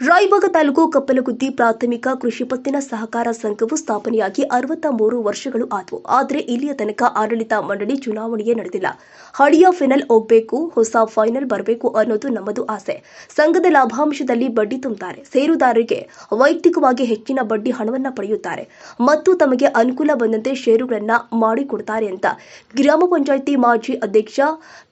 ರಾಯಬಾಗ ತಾಲೂಕು ಕಪ್ಪಲಗುದ್ದಿ ಪ್ರಾಥಮಿಕ ಕೃಷಿ ಪತ್ತಿನ ಸಹಕಾರ ಸಂಘವು ಸ್ಥಾಪನೆಯಾಗಿ 63 ವರ್ಷಗಳು ಆದವು. ಆದರೆ ಇಲ್ಲಿಯ ತನಕ ಆಡಳಿತ ಮಂಡಳಿ ಚುನಾವಣೆಯೇ ನಡೆದಿಲ್ಲ. ಹಳೆಯ ಫೈನಲ್ ಹೋಗಬೇಕು, ಹೊಸ ಫೈನಲ್ ಬರಬೇಕು ಅನ್ನೋದು ನಮ್ಮದು ಆಸೆ. ಸಂಘದ ಲಾಭಾಂಶದಲ್ಲಿ ಬಡ್ಡಿ ತುಂಬುತ್ತಾರೆ. ಷೇರುದಾರರಿಗೆ ವೈಯಕ್ತಿಕವಾಗಿ ಹೆಚ್ಚಿನ ಬಡ್ಡಿ ಹಣವನ್ನು ಪಡೆಯುತ್ತಾರೆ ಮತ್ತು ತಮಗೆ ಅನುಕೂಲ ಬಂದಂತೆ ಷೇರುಗಳನ್ನು ಮಾಡಿಕೊಡುತ್ತಾರೆ ಅಂತ ಗ್ರಾಮ ಪಂಚಾಯಿತಿ ಮಾಜಿ ಅಧ್ಯಕ್ಷ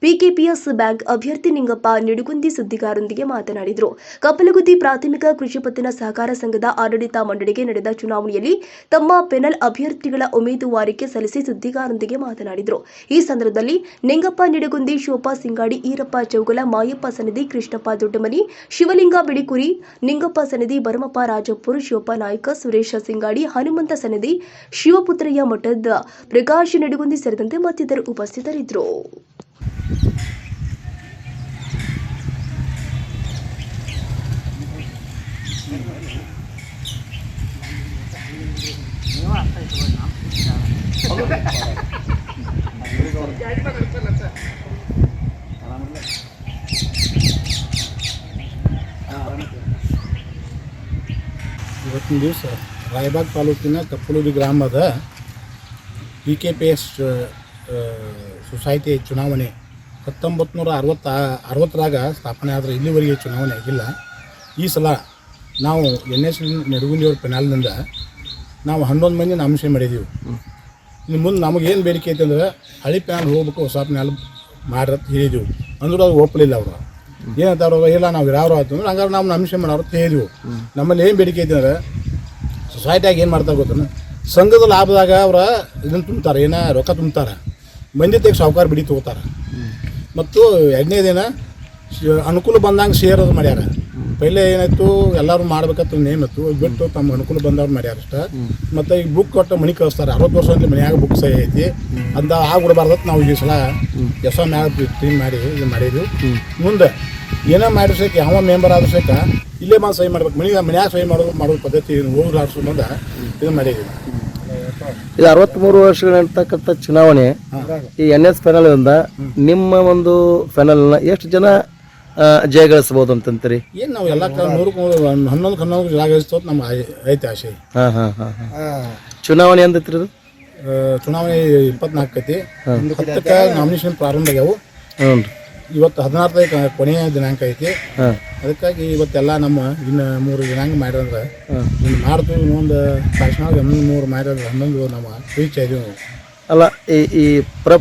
ಪಿಕೆಪಿಎಸ್ ಬ್ಯಾಂಕ್ ಅಭ್ಯರ್ಥಿ ನಿಂಗಪ್ಪ ನಿಡುಗುಂದಿ ಸುದ್ದಿಗಾರರೊಂದಿಗೆ ಮಾತನಾಡಿದರು. ಕಪ್ಪಲಗುದ್ದಿ ಪ್ರಾಥಮಿಕ ಕೃಷಿ ಪತ್ತಿನ ಸಹಕಾರ ಸಂಘದ ಆಡಳಿತ ಮಂಡಳಿಗೆ ನಡೆದ ಚುನಾವಣೆಯಲ್ಲಿ ತಮ್ಮ ಪೆನಲ್ ಅಭ್ಯರ್ಥಿಗಳ ಉಮೇದುವಾರಿಕೆ ಸಲ್ಲಿಸಿ ಸುದ್ದಿಗಾರರೊಂದಿಗೆ ಮಾತನಾಡಿದರು. ಈ ಸಂದರ್ಭದಲ್ಲಿ ನಿಂಗಪ್ಪ ನಿಡುಗುಂದಿ, ಶಿವಪ್ಪ ಸಿಂಗಾಡಿ, ಈರಪ್ಪ ಚೌಗಲ, ಮಾಯಪ್ಪ ಸನ್ನಿಧಿ, ಕೃಷ್ಣಪ್ಪ ದೊಡ್ಡಮನಿ, ಶಿವಲಿಂಗ ಬಿಳಿಕುರಿ, ನಿಂಗಪ್ಪ ಸನ್ನಿಧಿ, ಭರಮಪ್ಪ ರಾಜಪುರ, ಶಿವಪ್ಪ ನಾಯಕ, ಸುರೇಶ ಸಿಂಗಾಡಿ, ಹನುಮಂತ ಸನ್ನಿಧಿ, ಶಿವಪುತ್ರಯ್ಯ ಮಠದ ಪ್ರಕಾಶ್ ನಿಡುಗುಂದಿ ಸೇರಿದಂತೆ ಮತ್ತಿತರರು ಉಪಸ್ಥಿತರಿದ್ದರು. ಇವತ್ತಿನ ದಿವಸ ರಾಯಬಾಗ್ ತಾಲೂಕಿನ ಕಪ್ಪಲಗುದ್ದಿ ಗ್ರಾಮದ PKPS ಸೊಸೈಟಿ ಚುನಾವಣೆ 1960ರಾಗ ಸ್ಥಾಪನೆ ಆದರೆ ಇಲ್ಲಿವರೆಗೆ ಚುನಾವಣೆ ಆಗಿಲ್ಲ. ಈ ಸಲ ನಾವು NS ನಿಡುಗುಂದಿಯವ್ರ ಪೆನಾಲ್ನಿಂದ ನಾವು 11 ಮಂದಿ ನಾಮಿನೇಷನ್ ಮಾಡಿದ್ದೀವಿ. ಇನ್ನು ಮುಂದೆ ನಮಗೇನು ಬೇಡಿಕೆ ಐತೆ ಅಂದ್ರೆ ಹಳೆ ಪ್ಯಾನ್ ಹೋಗ್ಬೇಕು, ಹೊಸ ಪ್ಯಾನ್ ಮಾಡ್ರತ್ ಹೇಳಿದೆವು. ಅಂದ್ರೂ ಅದು ಒಪ್ಪಲಿಲ್ಲ ಅವರು. ಏನಂತ ಇಲ್ಲ ನಾವು ಯಾರು ಆಯ್ತು ಅಂದ್ರೆ ಹಂಗಾರೆ ನಾವು ನಾಮಿನೇಷನ್ ಮಾಡೋರು ಹೇಳಿದೆವು. ನಮ್ಮಲ್ಲಿ ಏನು ಬೇಡಿಕೆ ಐತೆ ಅಂದ್ರೆ ಸೊಸೈಟಿಯಾಗ ಏನು ಮಾಡ್ತಾರೆ ಗೊತ್ತಾನ, ಸಂಘದ ಲಾಭದಾಗ ಅವ್ರ ಇದನ್ನು ತುಂಬ್ತಾರೆ, ಏನೋ ರೊಕ್ಕ ತುಂಬ್ತಾರೆ, ಮಂದಿ ತೆಗೆ ಸಾಹುಕಾರ ಬಿಡಿ ತೊಗೋತಾರೆ. ಮತ್ತು ಎರಡನೇದೇನ ಅನುಕೂಲ ಬಂದಂಗೆ ಶೇರ್ ಅದು ಮಾಡ್ಯಾರ. ಪೈಲೆ ಏನಾಯ್ತು, ಎಲ್ಲರೂ ಮಾಡ್ಬೇಕಂತ ನೇಮ್ ಇತ್ತು, ಬಿಟ್ಟು ತಮ್ಮ ಅನುಕೂಲ ಬಂದವ್ರು ಮಾಡ್ಯಾರ ಅಷ್ಟ. ಮತ್ತು ಈಗ ಬುಕ್ ಕೊಟ್ಟು ಮನೆ ಕಳಿಸ್ತಾರೆ. 60 ವರ್ಷ ಅಂತ ಮನ್ಯಾಗ ಬುಕ್ ಸಹಿ ಐತಿ ಅಂತ ಆಗ್ಬಿಡಬಾರ್ದತ್ ನಾವು ಈ ಸಲ ಎಸ್ ಮ್ಯಾಗ ಕ್ಲೀನ್ ಮಾಡಿ ಇದು ಮಾಡಿದ್ವಿ. ಮುಂದೆ ಏನೋ ಮಾಡಿಸಕ್ಕೆ ಯಾವ ಮೆಂಬರ್ ಆದ್ರೂ ಸಹಿತ ಇಲ್ಲೇ ಬಂದು ಸಹಿ ಮಾಡ್ಬೇಕು. ಮನ್ಯಾಗ ಸಹಿ ಮಾಡೋ ಪದ್ಧತಿ ಹೋಗಿ ಆಡ್ಸೋ ಮುಂದೆ ಇದು ಮಾಡಿದ್ವಿ. ಇದು 63 ವರ್ಷಗಳ ನಡತಕ್ಕಂಥ ಚುನಾವಣೆ. ಈ NS ಪ್ಯಾನಲ್ನಿಂದ ನಿಮ್ಮ ಒಂದು ಪ್ಯಾನಲ್ನ ಎಷ್ಟು ಜನ ಜಯ ಗಳಿಸ್ಬೋದು ಅಂತಂತೀರಿ? ಏನು ನಾವು ಎಲ್ಲ 11 ಜನ ಗಳಿಸ್ತೋದು ನಮ್ಮ ಐತೆ ಆಸೆ. ಚುನಾವಣೆ ಎಂದೈತ್ರಿ ಇದು? ಚುನಾವಣೆ 24 ಐತಿ. 10ಕ್ಕೆ ನಾಮಿನೇಷನ್ ಪ್ರಾರಂಭ ಆಗ್ಯಾವು. ಇವತ್ತು 16 ತಾರೀಕು ಕೊನೆಯ ದಿನಾಂಕ ಐತಿ. ಅದಕ್ಕಾಗಿ ಇವತ್ತೆಲ್ಲ ನಮ್ಮ ಇನ್ನು 3 ದಿನಾಂಕ ಮಾಡ್ರಂದ್ರೆ ಇನ್ನು ಮಾಡ್ತೀವಿ. ಇನ್ನೊಂದು ತಕ್ಷಣ 3 ಮಾಡಿದ್ರೆ 11 ನಮ್ಮ ರೀಚ್ ಆಯ್ತೀವಿ. ಅಲ್ಲ, ಈ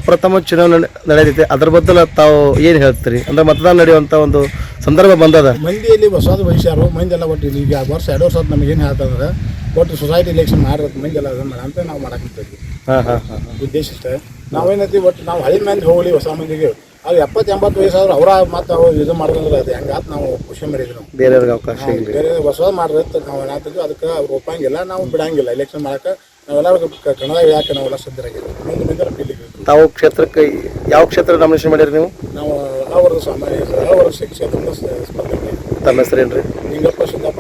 ಪ್ರಥಮ ಚುನಾವಣೆ ನಡೆದೈತೆ, ಅದ್ರ ಬದಲು ತಾವು ಏನು ಹೇಳ್ತೀರಿ? ಅಂದ್ರೆ ಮತದಾನ ನಡೆಯುವಂಥ ಒಂದು ಸಂದರ್ಭ ಬಂದದ. ಮಂದಿಯಲ್ಲಿ ಹೊಸದು ವಹಿಸ್ಯಾರು. ಮಂದಿ ಎಲ್ಲ ಒಟ್ಟು ಈಗ ವರ್ಷ 2 ವರ್ಷ ನಮಗೆ ಏನು ಹೇಳ್ತಂದ್ರೆ ಒಟ್ಟು ಸೊಸೈಟಿ ಎಲೆಕ್ಷನ್ ಮಾಡಿರೋದು ಮಂದಿ ಎಲ್ಲ ಅದನ್ನು ಮಾಡ ಅಂತ ನಾವು ಮಾಡಾಕಂತೀವಿ. ಉದ್ದೇಶ ಇಷ್ಟೇ. ನಾವೇನೈತಿ ಒಟ್ಟು ನಾವು ಹಳೆ ಮಂದಿ ಹೋಗಲಿ, ಹೊಸ ಮಂದಿಗೆ ಅದು 70-80 ವಯಸ್ಸಾದ್ರು ಅವರ ಮತ್ತು ಅವ್ರು ಇದು ಮಾಡಿದ್ರೆ ಅದು ಹೆಂಗಾತ್ ನಾವು ಖುಷಿ ಮಾಡಿದ್ವಿ. ನಾವು ಬೇರೆಯವ್ರಿಗೆ ಅವಕಾಶ ಬೇರೆ ಹೊಸ ಮಾಡಿದ್ರೆ ನಾವು ಏನಾಗ್ತಿದ್ವಿ, ಅದಕ್ಕೆ ಅವ್ರು ಒಪ್ಪಂಗಿಲ್ಲ, ನಾವು ಬಿಡಂಗಿಲ್ಲ. ಎಲೆಕ್ಷನ್ ಮಾಡಕ್ಕೆ ನಾವೆಲ್ಲರೂ ಕನ್ನಡ ಯಾಕೆ ನಾವೆಲ್ಲ ಸಿದ್ಧರಾಗಿದ್ದೀವಿ. ಮುಂದೆ ಬಂದರೆ ಫೀಲಿಂಗ್. ತಾವು ಕ್ಷೇತ್ರಕ್ಕೆ ಯಾವ ಕ್ಷೇತ್ರ ನಾಮಿನೇಷನ್ ಮಾಡಿರಿ ನೀವು? ನಾವು ಸಾಮಾನ್ಯ ಕ್ಷೇತ್ರ ಸ್ಪರ್ಧೆ. ತಮ್ಮ ಹೆಸರೇನು ರೀ? ನಿಂಗಪ್ಪ ಸಿದ್ದಪ್ಪ.